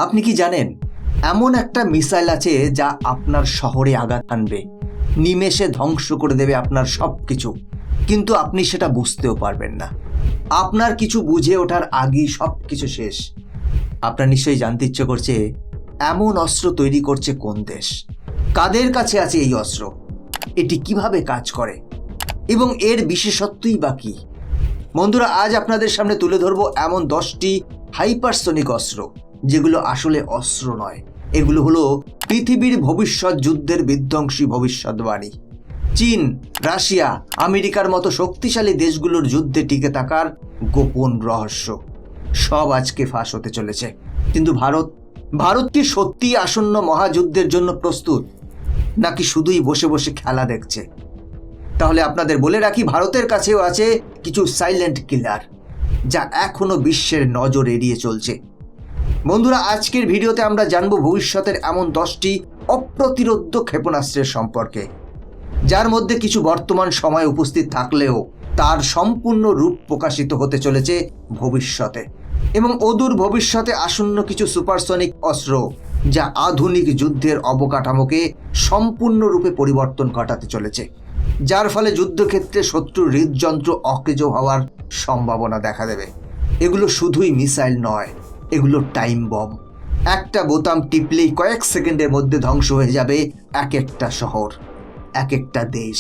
আপনি কি জানেন এমন একটা মিসাইল আছে যা আপনার শহরে আঘাত আনবে, নিমেষে ধ্বংস করে দেবে আপনার সব কিছু, কিন্তু আপনি সেটা বুঝতেও পারবেন না। আপনার কিছু বুঝে ওঠার আগেই সব কিছু শেষ। আপনার নিশ্চয়ই জানতে ইচ্ছে করছে এমন অস্ত্র তৈরি করছে কোন দেশ, কাদের কাছে আছে এই অস্ত্র, এটি কিভাবে কাজ করে এবং এর বিশেষত্বই বা কী। বন্ধুরা, আজ আপনাদের সামনে তুলে ধরবো এমন 10টি হাইপারসোনিক অস্ত্র যেগুলো আসলে অস্ত্র নয়, এগুলো হলো পৃথিবীর ভবিষ্যৎ যুদ্ধের বিধ্বংসী ভবিষ্যৎবাণী। চীন, রাশিয়া, আমেরিকার মতো শক্তিশালী দেশগুলোর যুদ্ধে টিকে থাকার গোপন রহস্য সব আজকে ফাঁস হতে চলেছে। কিন্তু ভারত কি সত্যিই আসন্ন মহাযুদ্ধের জন্য প্রস্তুত, নাকি শুধুই বসে বসে খেলা দেখছে? তাহলে আপনাদের বলে রাখি, ভারতের কাছেও আছে কিছু সাইলেন্ট কিলার যা এখনো বিশ্বের নজর এড়িয়ে চলছে। বন্ধুরা, আজকের ভিডিওতে আমরা জানব ভবিষ্যতের এমন 10টি অপ্রতিরোধ্য ক্ষেপণাস্ত্রের সম্পর্কে, যার মধ্যে কিছু বর্তমান সময়ে উপস্থিত থাকলেও তার সম্পূর্ণ রূপ প্রকাশিত হতে চলেছে ভবিষ্যতে, এবং অদূর ভবিষ্যতে আসন্ন কিছু সুপারসনিক অস্ত্র যা আধুনিক যুদ্ধের অবকাঠামোকে সম্পূর্ণরূপে পরিবর্তন ঘটাতে চলেছে, যার ফলে যুদ্ধক্ষেত্রে শত্রুর হৃদযন্ত্র অকেজো হওয়ার সম্ভাবনা দেখা দেবে। এগুলো শুধুই মিসাইল নয়, এগুলো টাইম বম। একটা বোতাম টিপলেই কয়েক সেকেন্ডের মধ্যে ধ্বংস হয়ে যাবে এক একটা শহর, এক একটা দেশ।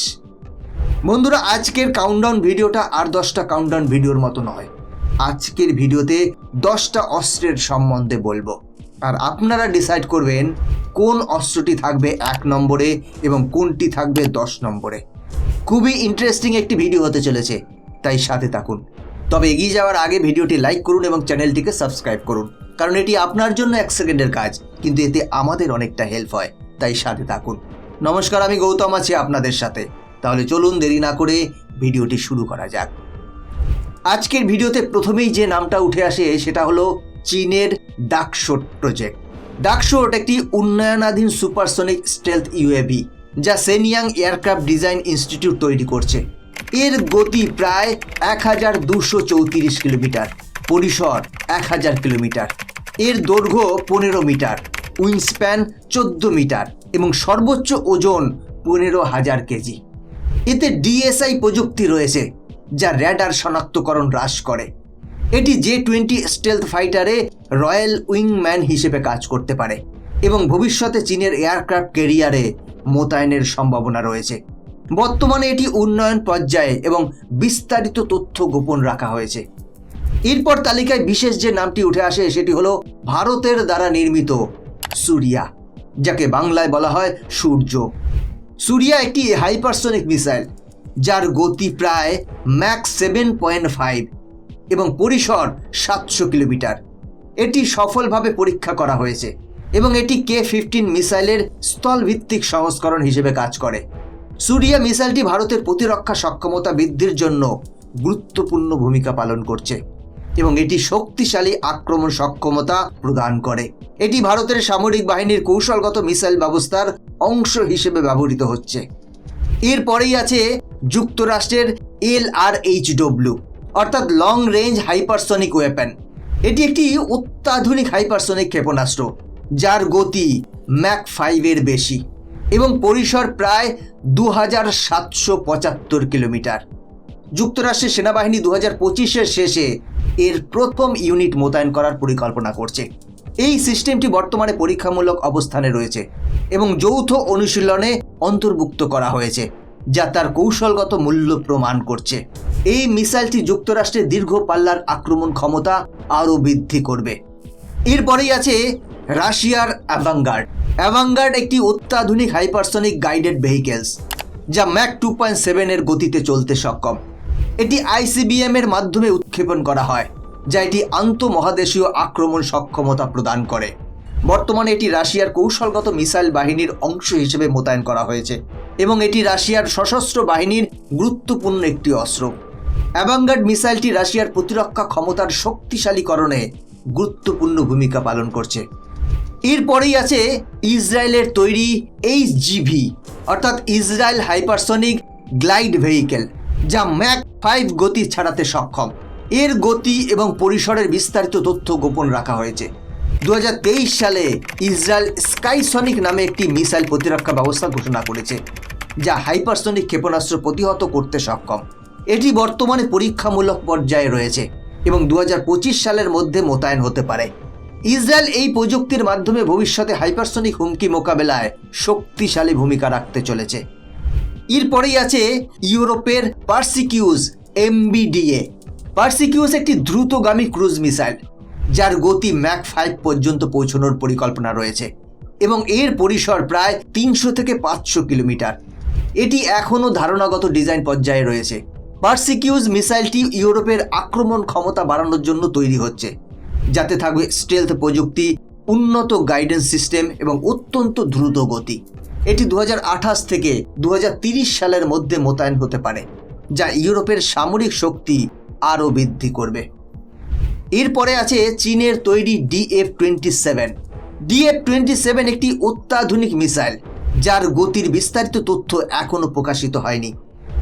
বন্ধুরা, আজকের কাউন্টডাউন ভিডিওটা আর 10টা কাউন্টডাউন ভিডিওর মতো নয়। আজকের ভিডিওতে 10টা অস্ত্রের সম্বন্ধে বলবো, আর আপনারা ডিসাইড করবেন কোন অস্ত্রটি থাকবে 1 নম্বরে এবং কোনটি থাকবে 10 নম্বরে। খুবই ইন্টারেস্টিং একটি ভিডিও হতে চলেছে, তাই সাথে থাকুন। তবে এগিয়ে যাওয়ার আগে ভিডিওটি লাইক করুন এবং চ্যানেলটিকে সাবস্ক্রাইব করুন, কারণ এটি আপনার জন্য 1 সেকেন্ডের কাজ, কিন্তু এতে আমাদের অনেকটা হেল্প হয়, তাই সাথে থাকুন। নমস্কার, আমি গৌতম আছি আপনাদের সাথে। তাহলে চলুন দেরি না করে ভিডিওটি শুরু করা যাক। আজকের ভিডিওতে প্রথমেই যে নামটা উঠে আসে সেটা হলো চীনের ডাকশোট প্রজেক্ট। ডাকশোট একটি উন্নয়নাধীন সুপারসনিক স্টেলথ ইউএভি যা সেনিয়াং এয়ারক্রাফট ডিজাইন ইনস্টিটিউট তৈরি করছে। এর গতি প্রায় 1234 কিলোমিটার, পরিসর 1000 কিলোমিটার, এর দৈর্ঘ্য 15 মিটার, উইংস্প্যান 14 মিটার এবং সর্বোচ্চ ওজন 15,000 কেজি। এতে ডিএসআই প্রযুক্তি রয়েছে যা র্যাডার শনাক্তকরণ হ্রাস করে। এটি J-20 স্টেলথ ফাইটারে রয়্যাল উইংম্যান হিসেবে কাজ করতে পারে এবং ভবিষ্যতে চীনের এয়ারক্রাফট ক্যারিয়ারে মোতায়েনের সম্ভাবনা রয়েছে। বর্তমানে এটি উন্নয়ন পর্যায়ে এবং বিস্তারিত তথ্য গোপন রাখা হয়েছে। এরপর তালিকায় বিশেষ যে নামটি উঠে আসে সেটি হলো ভারতের দ্বারা নির্মিত সূর্যা, যাকে বাংলায় বলা হয় সূর্য। সূর্যা একটি হাইপারসনিক মিসাইল যার গতি প্রায় ম্যাক 7.5 এবং পরিসর 700 কিলোমিটার। এটি সফলভাবে পরীক্ষা করা হয়েছে এবং এটি K-15 মিসাইলের স্থলভিত্তিক সংস্করণ হিসেবে কাজ করে। সূর্যা মিসাইলটি ভারতের প্রতিরক্ষা সক্ষমতা বৃদ্ধির জন্য গুরুত্বপূর্ণ ভূমিকা পালন করছে এবং এটি শক্তিশালী আক্রমণ সক্ষমতা প্রদান করে। এটি ভারতের সামরিক বাহিনীর কৌশলগত মিসাইল ব্যবস্থার অংশ হিসেবে ব্যবহৃত হচ্ছে। এরপরেই আছে যুক্তরাষ্ট্রের LRHW অর্থাৎ লং রেঞ্জ হাইপারসনিক ওয়েপন। এটি একটি অত্যাধুনিক হাইপারসনিক ক্ষেপণাস্ত্র যার গতি ম্যাক 5 এর বেশি এবং পরিসর প্রায় 2775 কিলোমিটার। যুক্তরাষ্ট্রের সেনাবাহিনী 2025-এর শেষে এর প্রথম ইউনিট মোতায়েন করার পরিকল্পনা করছে। এই সিস্টেমটি বর্তমানে পরীক্ষামূলক অবস্থানে রয়েছে এবং যৌথ অনুশীলনে অন্তর্ভুক্ত করা হয়েছে, যা তার কৌশলগত মূল্য প্রমাণ করছে। এই মিসাইলটি যুক্তরাষ্ট্রের দীর্ঘ পাল্লার আক্রমণ ক্ষমতা আরও বৃদ্ধি করবে। এরপরেই আছে রাশিয়ার অ্যাভাঙ্গার্ড একটি অত্যাধুনিক হাইপারসনিক গাইডেড ভেহিকেলস যা ম্যাক 2.7 এর গতিতে চলতে সক্ষম। এটি ICBM এর মাধ্যমে উৎক্ষেপণ করা হয়, যা এটি আন্তঃমহাদেশীয় আক্রমণ সক্ষমতা প্রদান করে। বর্তমানে এটি রাশিয়ার কৌশলগত মিসাইল বাহিনীর অংশ হিসেবে মোতায়েন করা হয়েছে এবং এটি রাশিয়ার সশস্ত্র বাহিনীর গুরুত্বপূর্ণ একটি অস্ত্র। অ্যাভাঙ্গার্ড মিসাইলটি রাশিয়ার প্রতিরক্ষা ক্ষমতার শক্তিশালীকরণে গুরুত্বপূর্ণ ভূমিকা পালন করছে। এরপরেই আছে ইসরায়েলের তৈরি HGV অর্থাৎ ইসরায়েল হাইপারসনিক গ্লাইড ভেহিকেল, যা ম্যাক 5 গতি ছাড়াতে সক্ষম। এর গতি এবং পরিসরের বিস্তারিত তথ্য গোপন রাখা হয়েছে। 2023 সালে ইসরায়েল স্কাইসনিক নামে একটি মিসাইল প্রতিরক্ষা ব্যবস্থা ঘোষণা করেছে, যা হাইপারসনিক ক্ষেপণাস্ত্র প্রতিহত করতে সক্ষম। এটি বর্তমানে পরীক্ষামূলক পর্যায়ে রয়েছে এবং 2025 সালের মধ্যে মোতায়েন হতে পারে। ইসরায়েল এই প্রযুক্তির মাধ্যমে ভবিষ্যতে হাইপারসনিক হুমকি মোকাবেলায় শক্তিশালী ভূমিকা রাখতে চলেছে। এরপরেই আছে ইউরোপের পার্সিকিউস MBDA। পার্সিকিউস একটি দ্রুতগামী ক্রুজ মিসাইল, যার গতি ম্যাক 5 পর্যন্ত পৌঁছানোর পরিকল্পনা রয়েছে এবং এর পরিসর প্রায় 300 থেকে 500 কিলোমিটার। এটি এখনও ধারণাগত ডিজাইন পর্যায়ে রয়েছে। পার্সিকিউস মিসাইলটি ইউরোপের আক্রমণ ক্ষমতা বাড়ানোর জন্য তৈরি হচ্ছে, যাতে থাকবে স্টেলথ প্রযুক্তি, উন্নত গাইডেন্স সিস্টেম এবং অত্যন্ত দ্রুত গতি। এটি 2028 থেকে 2030 সালের মধ্যে মোতায়েন হতে পারে, যা ইউরোপের সামরিক শক্তি আরও বৃদ্ধি করবে। এরপরে আছে চীনের তৈরি DF-27। DF-27 একটি অত্যাধুনিক মিসাইল, যার গতির বিস্তারিত তথ্য এখনও প্রকাশিত হয়নি,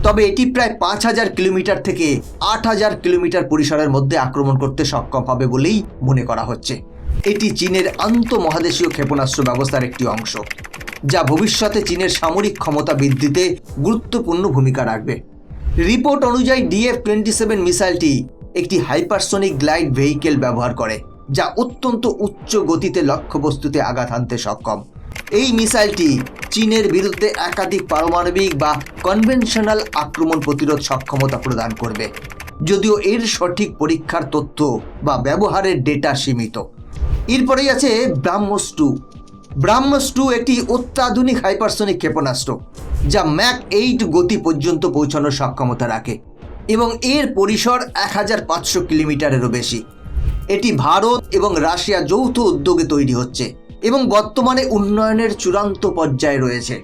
তবে এটি প্রায় 5000 কিলোমিটার থেকে 8000 কিলোমিটার পরিসরের মধ্যে আক্রমণ করতে সক্ষম হবে বলেই মনে করা হচ্ছে। এটি চীনের আন্তঃমহাদেশীয় ক্ষেপণাস্ত্র ব্যবস্থার একটি অংশ, যা ভবিষ্যতে চীনের সামরিক ক্ষমতা বৃদ্ধিতে গুরুত্বপূর্ণ ভূমিকা রাখবে। রিপোর্ট অনুযায়ী DF-27 মিসাইলটি একটি হাইপারসনিক গ্লাইড ভেহিকেল ব্যবহার করে, যা অত্যন্ত উচ্চ গতিতে লক্ষ্যবস্তুতে আঘাত হানতে সক্ষম। এই মিসাইলটি চীনের বিরুদ্ধে একাধিক পারমাণবিক বা কনভেনশনাল আক্রমণ প্রতিরোধ সক্ষমতা প্রদান করবে, যদিও এর সঠিক পরীক্ষার তথ্য বা ব্যবহারের ডেটা সীমিত। এরপরেই আছে ব্রাহ্মস 2। ব্রাহ্মস 2 একটি অত্যাধুনিক হাইপারসনিক ক্ষেপণাস্ত্র, যা ম্যাক 8 গতি পর্যন্ত পৌঁছানোর সক্ষমতা রাখে এবং এর পরিসর 1500 কিলোমিটারেরও বেশি। এটি ভারত এবং রাশিয়া যৌথ উদ্যোগে তৈরি হচ্ছে এবং বর্তমানে উন্নয়নের চূড়ান্ত পর্যায়ে রয়েছে।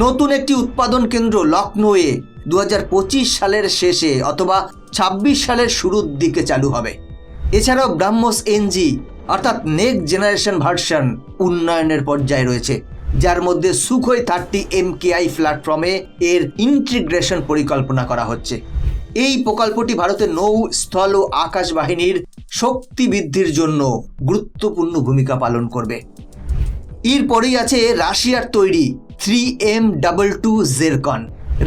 নতুন একটি উৎপাদন কেন্দ্র লখনৌয়ে 2025 সালের শেষে অথবা 26 সালের শুরুর দিকে চালু হবে। এছাড়াও ব্রাহ্মস NG অর্থাৎ নেক্সট জেনারেশন ভার্সন উন্নয়নের পর্যায়ে রয়েছে, যার মধ্যে সুখোই 30 MKI প্ল্যাটফর্মে এর ইন্টিগ্রেশন পরিকল্পনা করা হচ্ছে। এই প্রকল্পটি ভারতের নৌ, স্থল ও আকাশ বাহিনীর শক্তি বৃদ্ধির জন্য গুরুত্বপূর্ণ ভূমিকা পালন করবে। এরপরেই আছে রাশিয়ার তৈরি 3M22 জেরকন।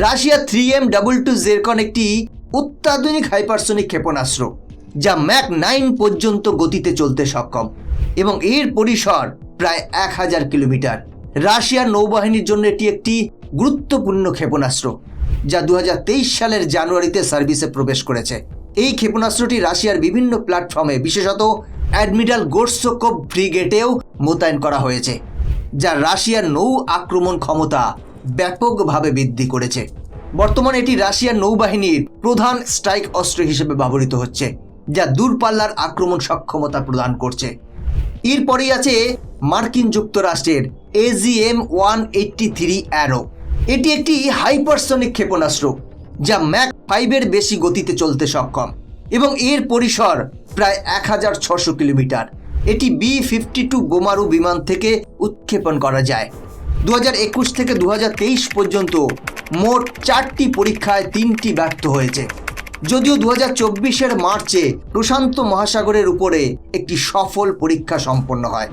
রাশিয়ার 3M22 জেরকন একটি অত্যাধুনিক হাইপারসনিক ক্ষেপণাস্ত্র, যা ম্যাক 9 পর্যন্ত গতিতে চলতে সক্ষম এবং এর পরিসর প্রায় 1000 কিলোমিটার। রাশিয়ার নৌবাহিনীর জন্য এটি একটি গুরুত্বপূর্ণ ক্ষেপণাস্ত্র, যা 2023 সালের জানুয়ারিতে সার্ভিসে প্রবেশ করেছে। এই ক্ষেপণাস্ত্রটি রাশিয়ার বিভিন্ন প্ল্যাটফর্মে, বিশেষত অ্যাডমিরাল গোরসকোভ ফ্রিগেটেও মোতায়েন করা হয়েছে, যা রাশিয়ার নৌ আক্রমণ ক্ষমতা ব্যাপকভাবে বৃদ্ধি করেছে। বর্তমানে এটি রাশিয়ার নৌবাহিনীর প্রধান স্ট্রাইক অস্ত্র হিসেবে ব্যবহৃত হচ্ছে, যা দূরপাল্লার আক্রমণ সক্ষমতা প্রদান করছে। এরপরেই আছে মার্কিন যুক্তরাষ্ট্রের AGM-183 অ্যারো। এটি একটি হাইপারসনিক ক্ষেপণাস্ত্র, যা ম্যাক 5 বেশি গতিতে চলতে সক্ষম এবং এর পরিসর প্রায় 1600 কিলোমিটার। এটি B-52 বোমারু বিমান থেকে উৎক্ষেপণ করা যায়। 2021 থেকে 2023 পর্যন্ত মোট 4টি পরীক্ষায় 3টি ব্যর্থ হয়েছে, যদিও 2024 মার্চে প্রশান্ত মহাসাগরের উপরে একটি সফল পরীক্ষা সম্পন্ন হয়।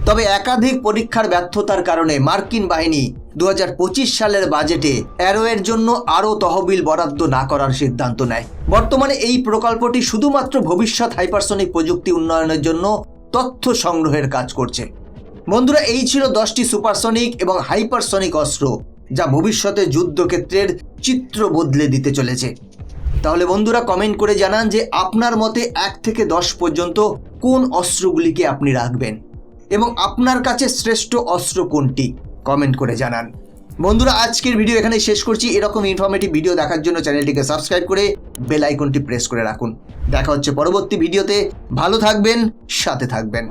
তবে একাধিক পরীক্ষার ব্যর্থতার কারণে মার্কিন বাহিনী 2025 সালের বাজেটে অ্যারোয়ের জন্য আরও তহবিল বরাদ্দ না করার সিদ্ধান্ত নেয়। বর্তমানে এই প্রকল্পটি শুধুমাত্র ভবিষ্যৎ হাইপারসনিক প্রযুক্তি উন্নয়নের জন্য তথ্য সংগ্রহের কাজ করছে। বন্ধুরা, এই ছিল 10টি সুপারসনিক এবং হাইপারসনিক অস্ত্র, যা ভবিষ্যতে যুদ্ধক্ষেত্রের চিত্র বদলে দিতে চলেছে। তাহলে বন্ধুরা, কমেন্ট করে জানান যে আপনার মতে 1 থেকে 10 পর্যন্ত কোন অস্ত্রগুলিকে আপনি রাখবেন এবং আপনার কাছে শ্রেষ্ঠ অস্ত্র কোনটি, কমেন্ট করে জানান। বন্ধুরা, আজকের ভিডিও এখানে শেষ করছি। এরকম ইনফরমেটিভ ভিডিও দেখার জন্য চ্যানেলটিকে সাবস্ক্রাইব করে বেল আইকনটি প্রেস করে রাখুন। দেখা হচ্ছে পরবর্তী ভিডিওতে। ভালো থাকবেন, সাথে থাকবেন।